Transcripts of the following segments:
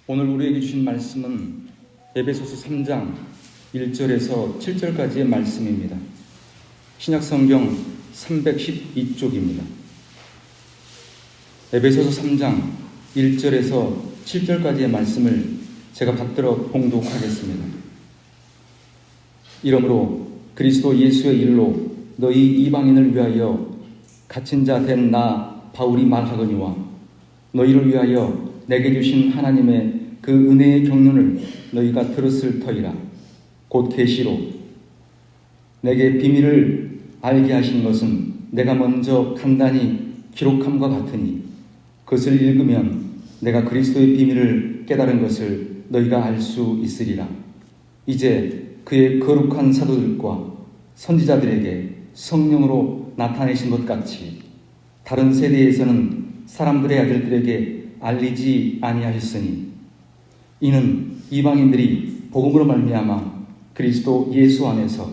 오늘 우리에게 주신 말씀은 에베소서 3장 1절에서 7절까지의 말씀입니다. 신약성경 312쪽입니다. 에베소서 3장 1절에서 7절까지의 말씀을 제가 받들어 봉독하겠습니다. 이러므로 그리스도 예수의 일로 너희 이방인을 위하여 갇힌 자 된 나 바울이 말하거니와 너희를 위하여 내게 주신 하나님의 그 은혜의 경륜을 너희가 들었을 터이라. 곧 계시로 내게 비밀을 알게 하신 것은 내가 먼저 간단히 기록함과 같으니 그것을 읽으면 내가 그리스도의 비밀을 깨달은 것을 너희가 알 수 있으리라. 이제 그의 거룩한 사도들과 선지자들에게 성령으로 나타내신 것 같이 다른 세대에서는 사람들의 아들들에게 알리지 아니하셨으니 이는 이방인들이 복음으로 말미암아 그리스도 예수 안에서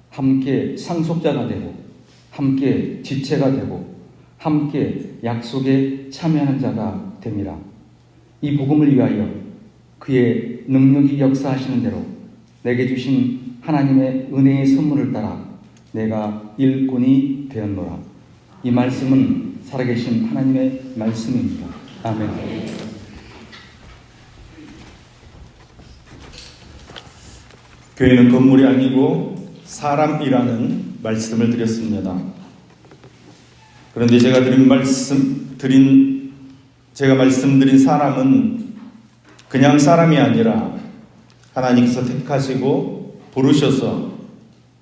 함께 상속자가 되고 함께 지체가 되고 함께 약속에 참여하는 자가 됨이라. 이 복음을 위하여 그의 능력이 역사하시는 대로 내게 주신 하나님의 은혜의 선물을 따라 내가 일꾼이 되었노라. 이 말씀은 살아계신 하나님의 말씀입니다. 아멘. 교회는 건물이 아니고 사람이라는 말씀을 드렸습니다. 그런데 제가 말씀드린 사람은 그냥 사람이 아니라 하나님께서 택하시고 부르셔서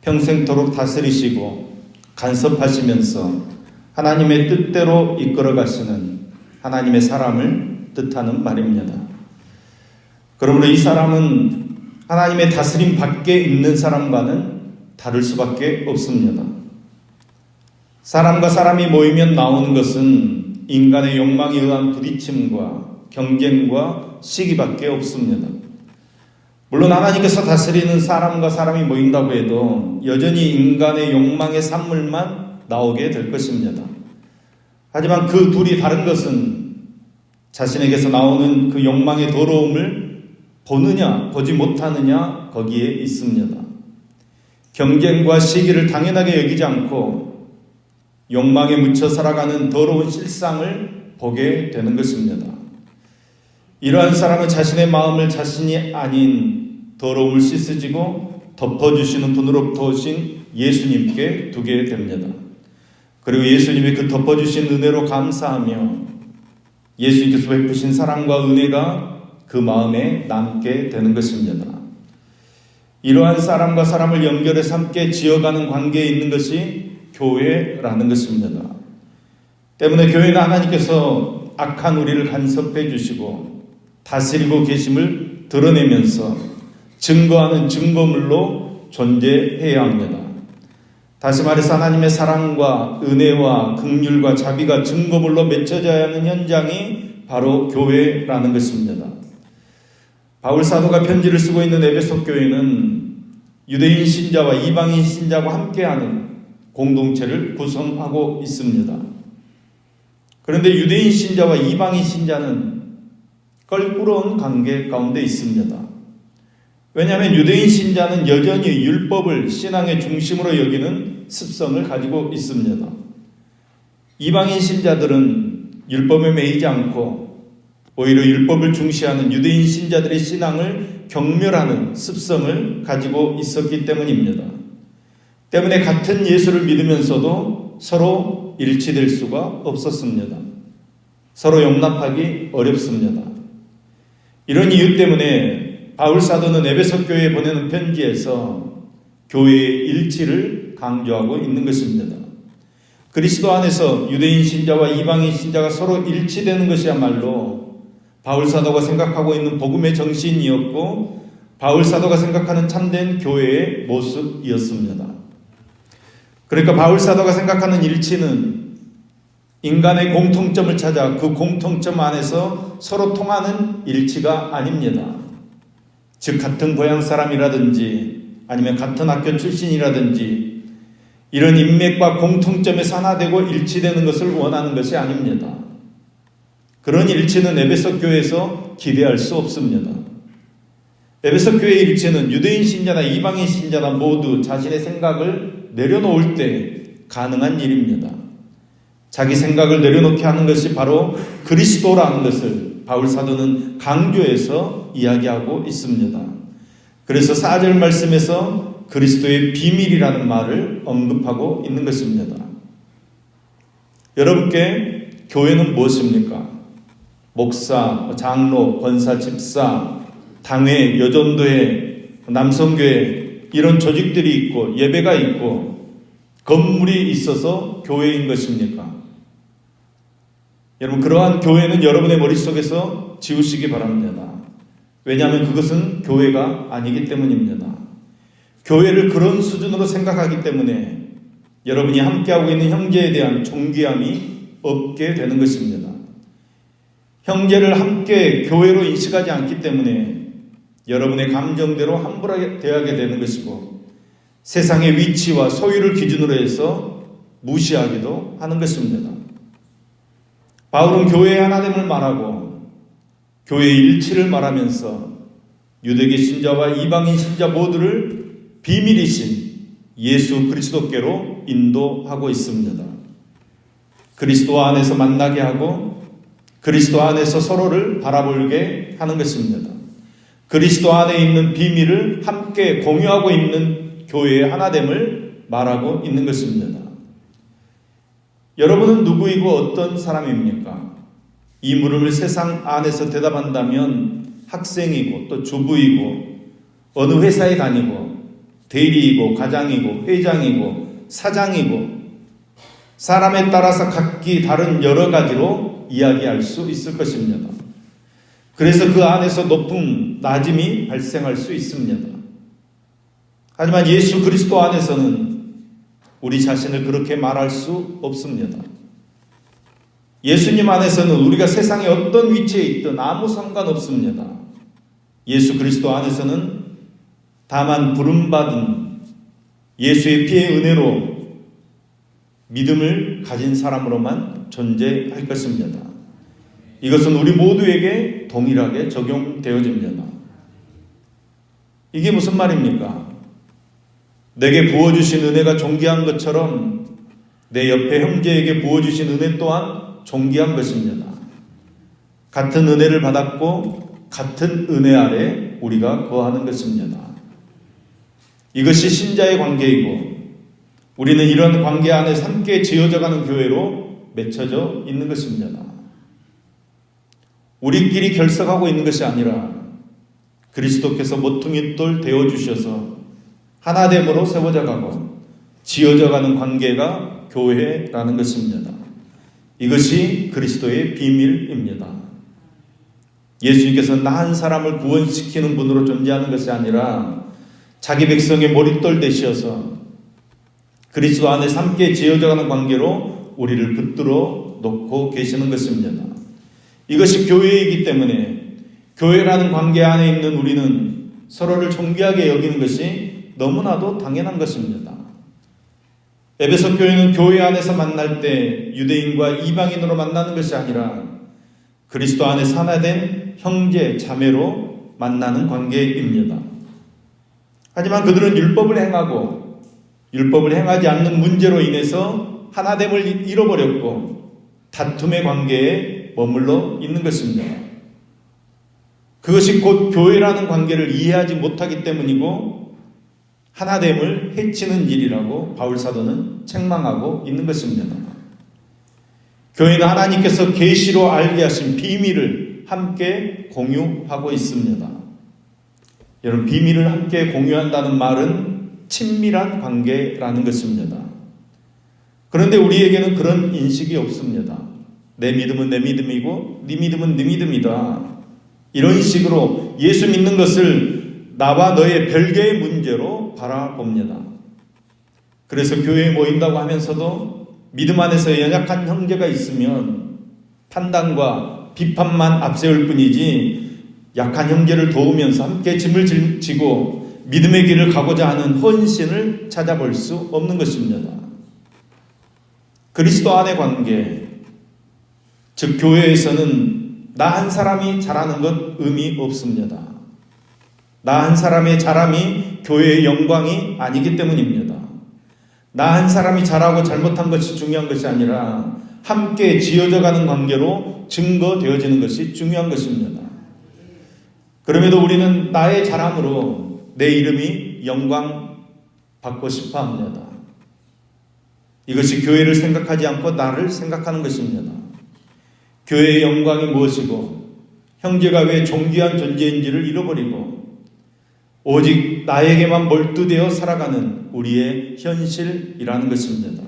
평생토록 다스리시고 간섭하시면서 하나님의 뜻대로 이끌어 가시는 하나님의 사람을 뜻하는 말입니다. 그러므로 이 사람은 하나님의 다스림 밖에 있는 사람과는 다를 수밖에 없습니다. 사람과 사람이 모이면 나오는 것은 인간의 욕망에 의한 부딪힘과 경쟁과 시기밖에 없습니다. 물론 하나님께서 다스리는 사람과 사람이 모인다고 해도 여전히 인간의 욕망의 산물만 나오게 될 것입니다. 하지만 그 둘이 다른 것은 자신에게서 나오는 그 욕망의 더러움을 보느냐 보지 못하느냐 거기에 있습니다. 경쟁과 시기를 당연하게 여기지 않고 욕망에 묻혀 살아가는 더러운 실상을 보게 되는 것입니다. 이러한 사람은 자신의 마음을 자신이 아닌 더러움을 씻으시고 덮어주시는 분으로부터 오신 예수님께 두게 됩니다. 그리고 예수님이 그 덮어주신 은혜로 감사하며 예수님께서 베푸신 사랑과 은혜가 그 마음에 남게 되는 것입니다. 이러한 사람과 사람을 연결해서 함께 지어가는 관계에 있는 것이 교회라는 것입니다. 때문에 교회는 하나님께서 악한 우리를 간섭해 주시고 다스리고 계심을 드러내면서 증거하는 증거물로 존재해야 합니다. 다시 말해서 하나님의 사랑과 은혜와 긍휼과 자비가 증거물로 맺혀져야 하는 현장이 바로 교회라는 것입니다. 바울 사도가 편지를 쓰고 있는 에베소 교회는 유대인 신자와 이방인 신자와 함께하는 공동체를 구성하고 있습니다. 그런데 유대인 신자와 이방인 신자는 껄끄러운 관계 가운데 있습니다. 왜냐하면 유대인 신자는 여전히 율법을 신앙의 중심으로 여기는 습성을 가지고 있습니다. 이방인 신자들은 율법에 매이지 않고 오히려 율법을 중시하는 유대인 신자들의 신앙을 경멸하는 습성을 가지고 있었기 때문입니다. 때문에 같은 예수를 믿으면서도 서로 일치될 수가 없었습니다. 서로 용납하기 어렵습니다. 이런 이유 때문에 바울 사도는 에베소 교회에 보내는 편지에서 교회의 일치를 강조하고 있는 것입니다. 그리스도 안에서 유대인 신자와 이방인 신자가 서로 일치되는 것이야말로 바울 사도가 생각하고 있는 복음의 정신이었고 바울 사도가 생각하는 참된 교회의 모습이었습니다. 그러니까 바울 사도가 생각하는 일치는 인간의 공통점을 찾아 그 공통점 안에서 서로 통하는 일치가 아닙니다. 즉 같은 고향 사람이라든지 아니면 같은 학교 출신이라든지 이런 인맥과 공통점에서 하나 되고 일치되는 것을 원하는 것이 아닙니다. 그런 일치는 에베소 교회에서 기대할 수 없습니다. 에베소 교회의 일치는 유대인 신자나 이방인 신자나 모두 자신의 생각을 내려놓을 때 가능한 일입니다. 자기 생각을 내려놓게 하는 것이 바로 그리스도라는 것을 바울 사도는 강조해서 이야기하고 있습니다. 그래서 4절 말씀에서 그리스도의 비밀이라는 말을 언급하고 있는 것입니다. 여러분께 교회는 무엇입니까? 목사, 장로, 권사, 집사, 당회, 여전도회, 남성교회 이런 조직들이 있고 예배가 있고 건물이 있어서 교회인 것입니까? 여러분, 그러한 교회는 여러분의 머릿속에서 지우시기 바랍니다. 왜냐하면 그것은 교회가 아니기 때문입니다. 교회를 그런 수준으로 생각하기 때문에 여러분이 함께하고 있는 형제에 대한 존귀함이 없게 되는 것입니다. 형제를 함께 교회로 인식하지 않기 때문에 여러분의 감정대로 함부로 대하게 되는 것이고 세상의 위치와 소유를 기준으로 해서 무시하기도 하는 것입니다. 바울은 교회의 하나됨을 말하고 교회의 일치를 말하면서 유대계 신자와 이방인 신자 모두를 비밀이신 예수 그리스도께로 인도하고 있습니다. 그리스도 안에서 만나게 하고 그리스도 안에서 서로를 바라보게 하는 것입니다. 그리스도 안에 있는 비밀을 함께 공유하고 있는 교회의 하나됨을 말하고 있는 것입니다. 여러분은 누구이고 어떤 사람입니까? 이 물음을 세상 안에서 대답한다면 학생이고 또 주부이고 어느 회사에 다니고 대리이고 과장이고 회장이고 사장이고 사람에 따라서 각기 다른 여러 가지로 이야기할 수 있을 것입니다. 그래서 그 안에서 높음, 낮음이 발생할 수 있습니다. 하지만 예수 그리스도 안에서는 우리 자신을 그렇게 말할 수 없습니다. 예수님 안에서는 우리가 세상에 어떤 위치에 있든 아무 상관없습니다. 예수 그리스도 안에서는 다만 부름받은 예수의 피의 은혜로 믿음을 가진 사람으로만 존재할 것입니다. 이것은 우리 모두에게 동일하게 적용되어집니다. 이게 무슨 말입니까? 내게 부어주신 은혜가 존귀한 것처럼 내 옆에 형제에게 부어주신 은혜 또한 존귀한 것입니다. 같은 은혜를 받았고 같은 은혜 아래 우리가 거하는 것입니다. 이것이 신자의 관계이고 우리는 이런 관계 안에 함께 지어져가는 교회로 맺혀져 있는 것입니다. 우리끼리 결석하고 있는 것이 아니라 그리스도께서 모퉁이 돌 되어주셔서 하나됨으로 세워져가고 지어져가는 관계가 교회라는 것입니다. 이것이 그리스도의 비밀입니다. 예수님께서 나 한 사람을 구원시키는 분으로 존재하는 것이 아니라 자기 백성의 머릿돌 되셔서 그리스도 안에서 함께 지어져가는 관계로 우리를 붙들어 놓고 계시는 것입니다. 이것이 교회이기 때문에 교회라는 관계 안에 있는 우리는 서로를 존귀하게 여기는 것이 너무나도 당연한 것입니다. 에베소 교회는 교회 안에서 만날 때 유대인과 이방인으로 만나는 것이 아니라 그리스도 안에서 하나된 형제, 자매로 만나는 관계입니다. 하지만 그들은 율법을 행하고 율법을 행하지 않는 문제로 인해서 하나됨을 잃어버렸고 다툼의 관계에 머물러 있는 것입니다. 그것이 곧 교회라는 관계를 이해하지 못하기 때문이고 하나됨을 해치는 일이라고 바울 사도는 책망하고 있는 것입니다. 교회는 하나님께서 계시로 알게 하신 비밀을 함께 공유하고 있습니다. 여러분, 비밀을 함께 공유한다는 말은 친밀한 관계라는 것입니다. 그런데 우리에게는 그런 인식이 없습니다. 내 믿음은 내 믿음이고 네 믿음은 네 믿음이다. 이런 식으로 예수 믿는 것을 나와 너의 별개의 문제로 바라봅니다. 그래서 교회에 모인다고 하면서도 믿음 안에서 연약한 형제가 있으면 판단과 비판만 앞세울 뿐이지 약한 형제를 도우면서 함께 짐을 지고 믿음의 길을 가고자 하는 헌신을 찾아볼 수 없는 것입니다. 그리스도 안의 관계, 즉 교회에서는 나 한 사람이 잘하는 것 의미 없습니다. 나 한 사람의 잘함이 교회의 영광이 아니기 때문입니다. 나 한 사람이 잘하고 잘못한 것이 중요한 것이 아니라 함께 지어져가는 관계로 증거되어지는 것이 중요한 것입니다. 그럼에도 우리는 나의 잘함으로 내 이름이 영광 받고 싶어 합니다. 이것이 교회를 생각하지 않고 나를 생각하는 것입니다. 교회의 영광이 무엇이고 형제가 왜 존귀한 존재인지를 잃어버리고 오직 나에게만 몰두되어 살아가는 우리의 현실이라는 것입니다.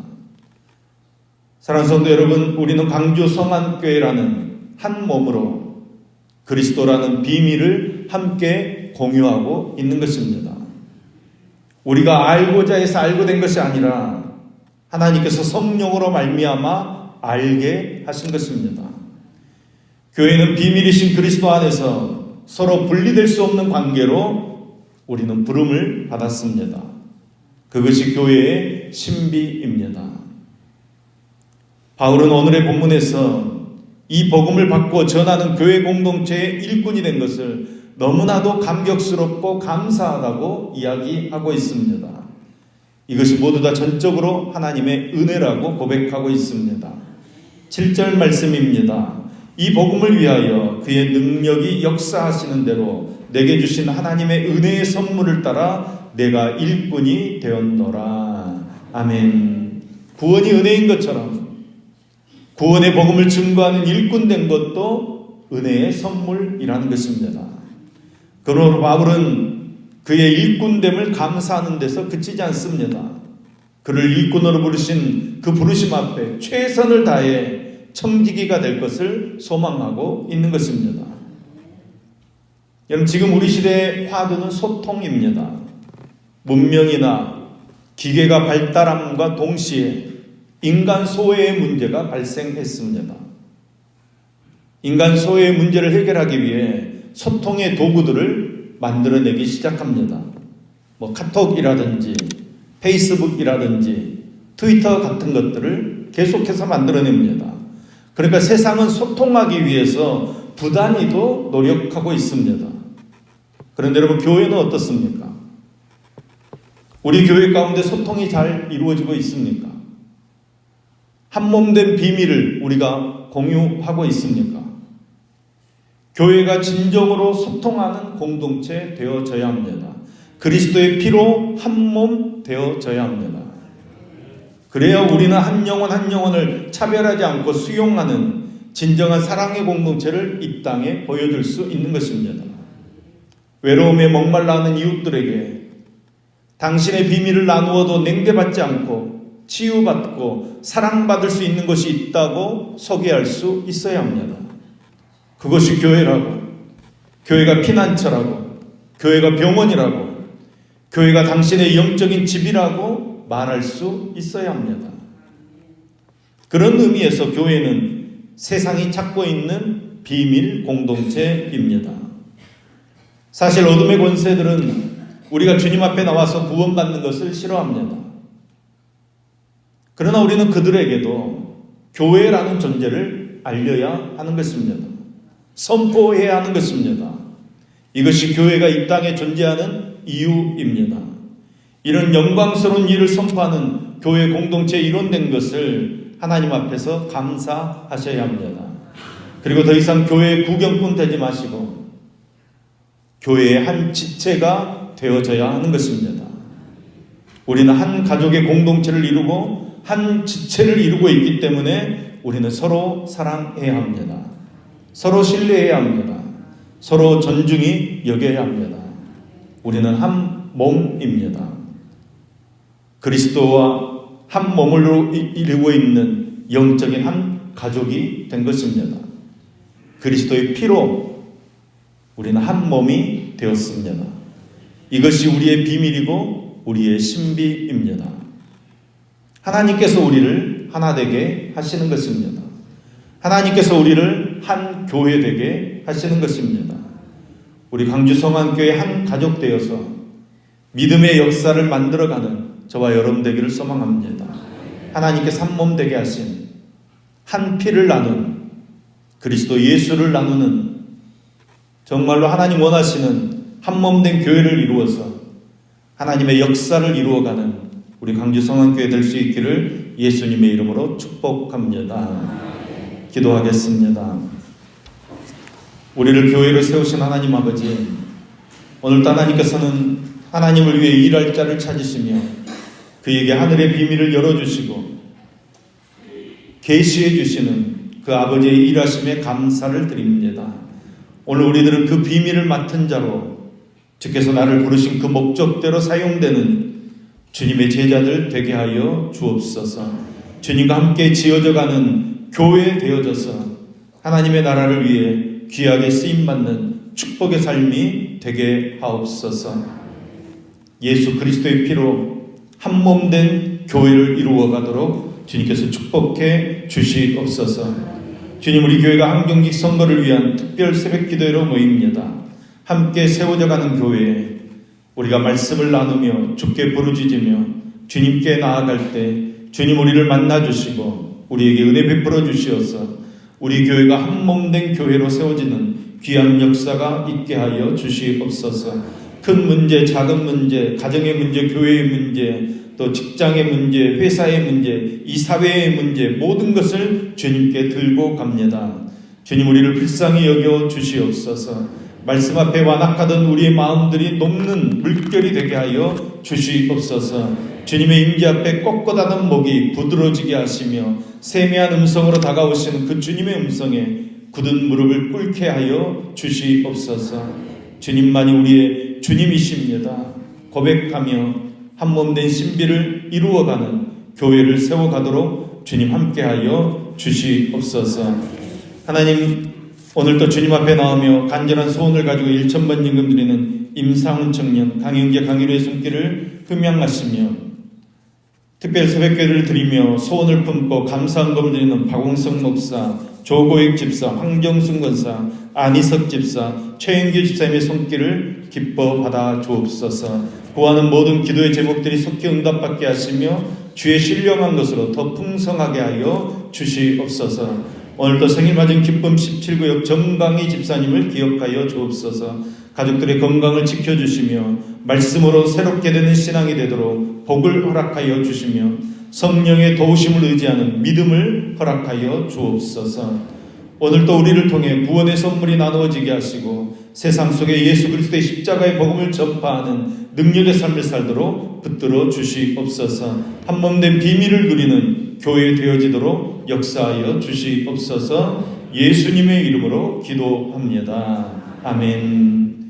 사랑하는 성도 여러분, 우리는 광주 성안교회라는 한 몸으로 그리스도라는 비밀을 함께 공유하고 있는 것입니다. 우리가 알고자 해서 알고 된 것이 아니라 하나님께서 성령으로 말미암아 알게 하신 것입니다. 교회는 비밀이신 그리스도 안에서 서로 분리될 수 없는 관계로 우리는 부름을 받았습니다. 그것이 교회의 신비입니다. 바울은 오늘의 본문에서 이 복음을 받고 전하는 교회 공동체의 일꾼이 된 것을 너무나도 감격스럽고 감사하다고 이야기하고 있습니다. 이것이 모두 다 전적으로 하나님의 은혜라고 고백하고 있습니다. 7절 말씀입니다. 이 복음을 위하여 그의 능력이 역사하시는 대로 내게 주신 하나님의 은혜의 선물을 따라 내가 일꾼이 되었노라. 아멘. 구원이 은혜인 것처럼 구원의 복음을 증거하는 일꾼 된 것도 은혜의 선물이라는 것입니다. 그러므로 바울은 그의 일꾼됨을 감사하는 데서 그치지 않습니다. 그를 일꾼으로 부르신 그 부르심 앞에 최선을 다해 청지기가 될 것을 소망하고 있는 것입니다. 여러분, 지금 우리 시대의 화두는 소통입니다. 문명이나 기계가 발달함과 동시에 인간 소외의 문제가 발생했습니다. 인간 소외의 문제를 해결하기 위해 소통의 도구들을 만들어내기 시작합니다. 카톡이라든지 페이스북이라든지 트위터 같은 것들을 계속해서 만들어냅니다. 그러니까 세상은 소통하기 위해서 부단히도 노력하고 있습니다. 그런데 여러분, 교회는 어떻습니까? 우리 교회 가운데 소통이 잘 이루어지고 있습니까? 한몸된 비밀을 우리가 공유하고 있습니까? 교회가 진정으로 소통하는 공동체 되어져야 합니다. 그리스도의 피로 한몸 되어져야 합니다. 그래야 우리는 한 영혼 한 영혼을 차별하지 않고 수용하는 진정한 사랑의 공동체를 이 땅에 보여줄 수 있는 것입니다. 외로움에 목말라하는 이웃들에게 당신의 비밀을 나누어도 냉대받지 않고 치유받고 사랑받을 수 있는 것이 있다고 소개할 수 있어야 합니다. 그것이 교회라고, 교회가 피난처라고, 교회가 병원이라고, 교회가 당신의 영적인 집이라고 말할 수 있어야 합니다. 그런 의미에서 교회는 세상이 찾고 있는 비밀 공동체입니다. 사실 어둠의 권세들은 우리가 주님 앞에 나와서 구원받는 것을 싫어합니다. 그러나 우리는 그들에게도 교회라는 존재를 알려야 하는 것입니다. 선포해야 하는 것입니다. 이것이 교회가 이 땅에 존재하는 이유입니다. 이런 영광스러운 일을 선포하는 교회 공동체에 이론된 것을 하나님 앞에서 감사하셔야 합니다. 그리고 더 이상 교회의 구경꾼 되지 마시고 교회의 한 지체가 되어져야 하는 것입니다. 우리는 한 가족의 공동체를 이루고 한 지체를 이루고 있기 때문에 우리는 서로 사랑해야 합니다. 서로 신뢰해야 합니다. 서로 존중히 여겨야 합니다. 우리는 한 몸입니다. 그리스도와 한 몸을 이루고 있는 영적인 한 가족이 된 것입니다. 그리스도의 피로 우리는 한 몸이 되었습니다. 이것이 우리의 비밀이고 우리의 신비입니다. 하나님께서 우리를 하나 되게 하시는 것입니다. 하나님께서 우리를 한 교회 되게 하시는 것입니다. 우리 광주 성안교회 한 가족 되어서 믿음의 역사를 만들어가는 저와 여러분 되기를 소망합니다. 하나님께서 한 몸 되게 하신 한 피를 나눈 그리스도 예수를 나누는, 정말로 하나님 원하시는 한몸된 교회를 이루어서 하나님의 역사를 이루어가는 우리 광주성안교회 될 수 있기를 예수님의 이름으로 축복합니다. 기도하겠습니다. 우리를 교회로 세우신 하나님 아버지, 오늘도 하나님께서는 하나님을 위해 일할 자를 찾으시며 그에게 하늘의 비밀을 열어주시고 계시해 주시는 그 아버지의 일하심에 감사를 드립니다. 오늘 우리들은 그 비밀을 맡은 자로 주께서 나를 부르신 그 목적대로 사용되는 주님의 제자들 되게 하여 주옵소서. 주님과 함께 지어져가는 교회 되어져서 하나님의 나라를 위해 귀하게 쓰임받는 축복의 삶이 되게 하옵소서. 예수 그리스도의 피로 한몸된 교회를 이루어가도록 주님께서 축복해 주시옵소서. 주님, 우리 교회가 한경직 선거를 위한 특별 새벽기도회로 모입니다. 함께 세워져가는 교회에 우리가 말씀을 나누며 주께 부르짖으며 주님께 나아갈 때 주님 우리를 만나주시고 우리에게 은혜 베풀어 주시어서 우리 교회가 한몸된 교회로 세워지는 귀한 역사가 있게 하여 주시옵소서. 큰 문제, 작은 문제, 가정의 문제, 교회의 문제, 또 직장의 문제, 회사의 문제, 이 사회의 문제, 모든 것을 주님께 들고 갑니다. 주님, 우리를 불쌍히 여겨 주시옵소서. 말씀 앞에 완악하던 우리의 마음들이 녹는 물결이 되게 하여 주시옵소서. 주님의 임재 앞에 꼿꼿하던 목이 부드러지게 하시며 세미한 음성으로 다가오시는 그 주님의 음성에 굳은 무릎을 꿇게 하여 주시옵소서. 주님만이 우리의 주님이십니다. 고백하며 한몸된 신비를 이루어가는 교회를 세워가도록 주님 함께하여 주시옵소서. 하나님, 오늘도 주님 앞에 나오며 간절한 소원을 가지고 1,000번 임금 드리는 임상훈 청년, 강영재, 강일우의 손길을 흠양하시며 특별 새벽기도를 드리며 소원을 품고 감사헌금 드리는 박홍성 목사, 조고익 집사, 황정순 권사, 안희석 집사, 최영규 집사님의 손길을 기뻐 받아 주옵소서. 구하는 모든 기도의 제목들이 속히 응답받게 하시며 주의 신령한 것으로 더 풍성하게 하여 주시옵소서. 오늘도 생일 맞은 기쁨 17구역 정강희 집사님을 기억하여 주옵소서. 가족들의 건강을 지켜주시며 말씀으로 새롭게 되는 신앙이 되도록 복을 허락하여 주시며 성령의 도우심을 의지하는 믿음을 허락하여 주옵소서. 오늘도 우리를 통해 구원의 선물이 나누어지게 하시고 세상 속에 예수 그리스도의 십자가의 복음을 전파하는 능력의 삶을 살도록 붙들어 주시옵소서. 한몸된 비밀을 누리는 교회 되어지도록 역사하여 주시옵소서. 예수님의 이름으로 기도합니다. 아멘.